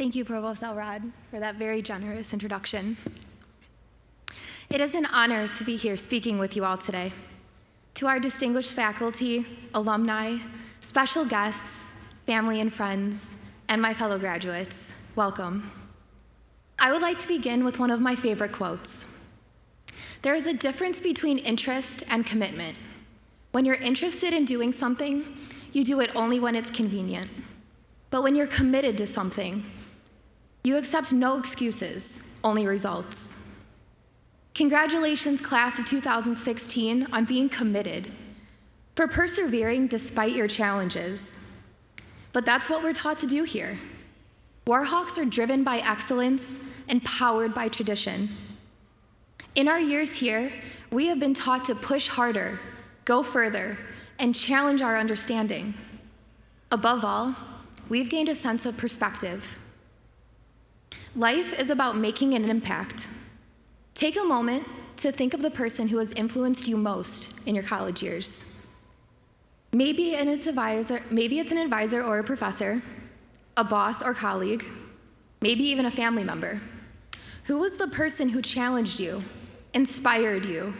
Thank you, Provost Elrod, for that very generous introduction. It is an honor to be here speaking with you all today. To our distinguished faculty, alumni, special guests, family and friends, and my fellow graduates, welcome. I would like to begin with one of my favorite quotes. There is a difference between interest and commitment. When you're interested in doing something, you do it only when it's convenient. But when you're committed to something, you accept no excuses, only results. Congratulations, class of 2016, on being committed, for persevering despite your challenges. But that's what we're taught to do here. Warhawks are driven by excellence and powered by tradition. In our years here, we have been taught to push harder, go further, and challenge our understanding. Above all, we've gained a sense of perspective. Life is about making an impact. Take a moment to think of the person who has influenced you most in your college years. Maybe it's an advisor or a professor, a boss or colleague, maybe even a family member. Who was the person who challenged you, inspired you,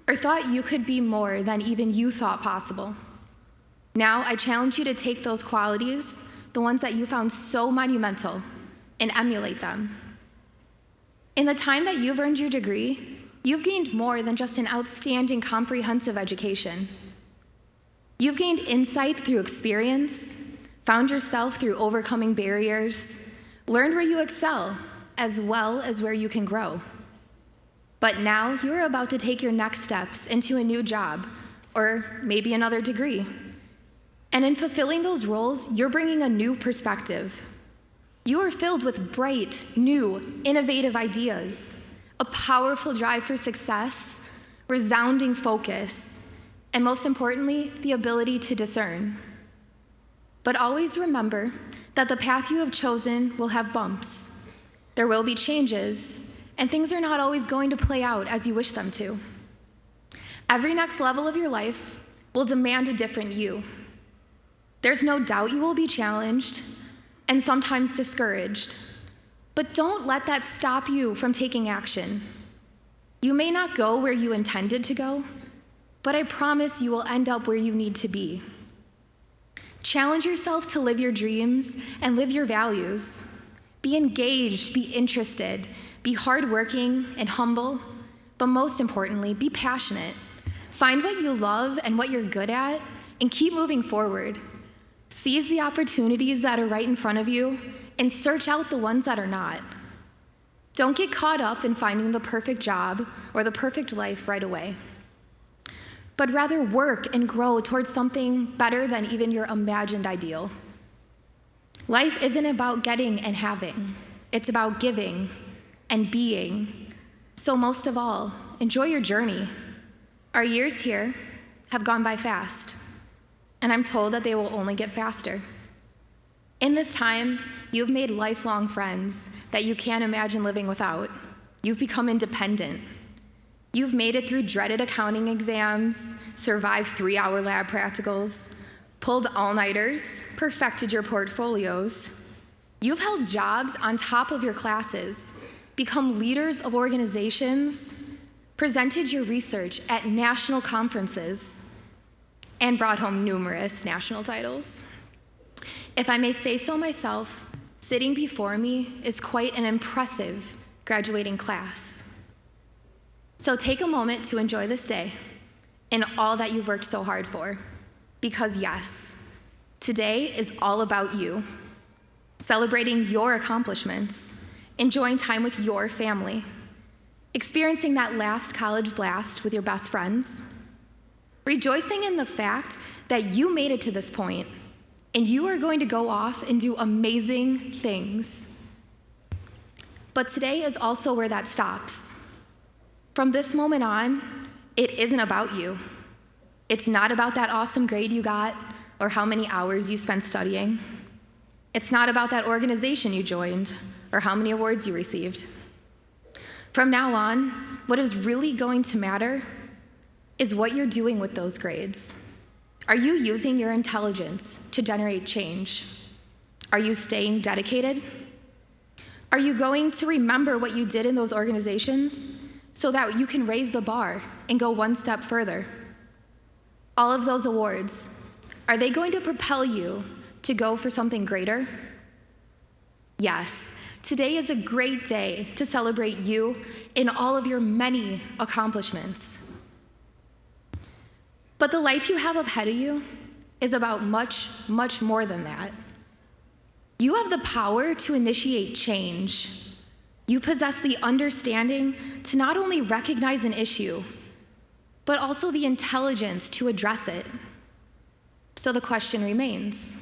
or thought you could be more than even you thought possible? Now I challenge you to take those qualities, the ones that you found so monumental, and emulate them. In the time that you've earned your degree, you've gained more than just an outstanding comprehensive education. You've gained insight through experience, found yourself through overcoming barriers, learned where you excel, as well as where you can grow. But now you're about to take your next steps into a new job, or maybe another degree. And in fulfilling those roles, you're bringing a new perspective. You are filled with bright, new, innovative ideas, a powerful drive for success, resounding focus, and most importantly, the ability to discern. But always remember that the path you have chosen will have bumps. There will be changes, and things are not always going to play out as you wish them to. Every next level of your life will demand a different you. There's no doubt you will be challenged and sometimes discouraged, but don't let that stop you from taking action. You may not go where you intended to go, but I promise you will end up where you need to be. Challenge yourself to live your dreams and live your values. Be engaged, be interested, be hardworking and humble, but most importantly, be passionate. Find what you love and what you're good at, and keep moving forward. Seize the opportunities that are right in front of you, and search out the ones that are not. Don't get caught up in finding the perfect job or the perfect life right away, but rather work and grow towards something better than even your imagined ideal. Life isn't about getting and having. It's about giving and being. So most of all, enjoy your journey. Our years here have gone by fast, and I'm told that they will only get faster. In this time, you've made lifelong friends that you can't imagine living without. You've become independent. You've made it through dreaded accounting exams, survived 3-hour lab practicals, pulled all-nighters, perfected your portfolios. You've held jobs on top of your classes, become leaders of organizations, presented your research at national conferences, and brought home numerous national titles. If I may say so myself, sitting before me is quite an impressive graduating class. So take a moment to enjoy this day and all that you've worked so hard for, because yes, today is all about you, celebrating your accomplishments, enjoying time with your family, experiencing that last college blast with your best friends, rejoicing in the fact that you made it to this point, and you are going to go off and do amazing things. But today is also where that stops. From this moment on, it isn't about you. It's not about that awesome grade you got or how many hours you spent studying. It's not about that organization you joined or how many awards you received. From now on, what is really going to matter is what you're doing with those grades. Are you using your intelligence to generate change? Are you staying dedicated? Are you going to remember what you did in those organizations so that you can raise the bar and go one step further? All of those awards, are they going to propel you to go for something greater? Yes, today is a great day to celebrate you in all of your many accomplishments. But the life you have ahead of you is about much, much more than that. You have the power to initiate change. You possess the understanding to not only recognize an issue, but also the intelligence to address it. So the question remains,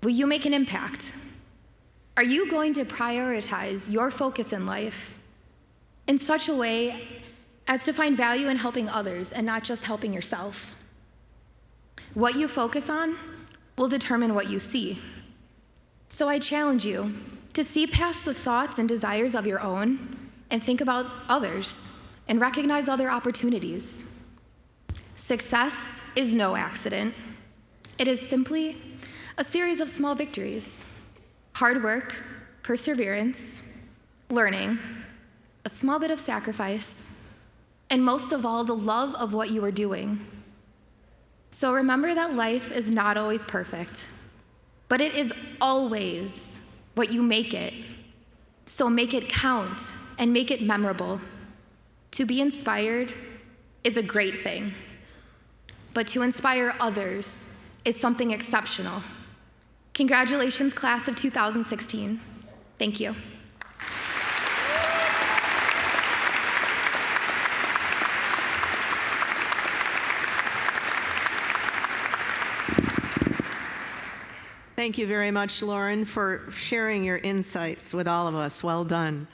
will you make an impact? Are you going to prioritize your focus in life in such a way as to find value in helping others and not just helping yourself? What you focus on will determine what you see. So I challenge you to see past the thoughts and desires of your own and think about others and recognize other opportunities. Success is no accident. It is simply a series of small victories. Hard work, perseverance, learning, a small bit of sacrifice, and most of all, the love of what you are doing. So remember that life is not always perfect, but it is always what you make it. So make it count and make it memorable. To be inspired is a great thing, but to inspire others is something exceptional. Congratulations, class of 2016. Thank you. Thank you very much, Lauren, for sharing your insights with all of us. Well done.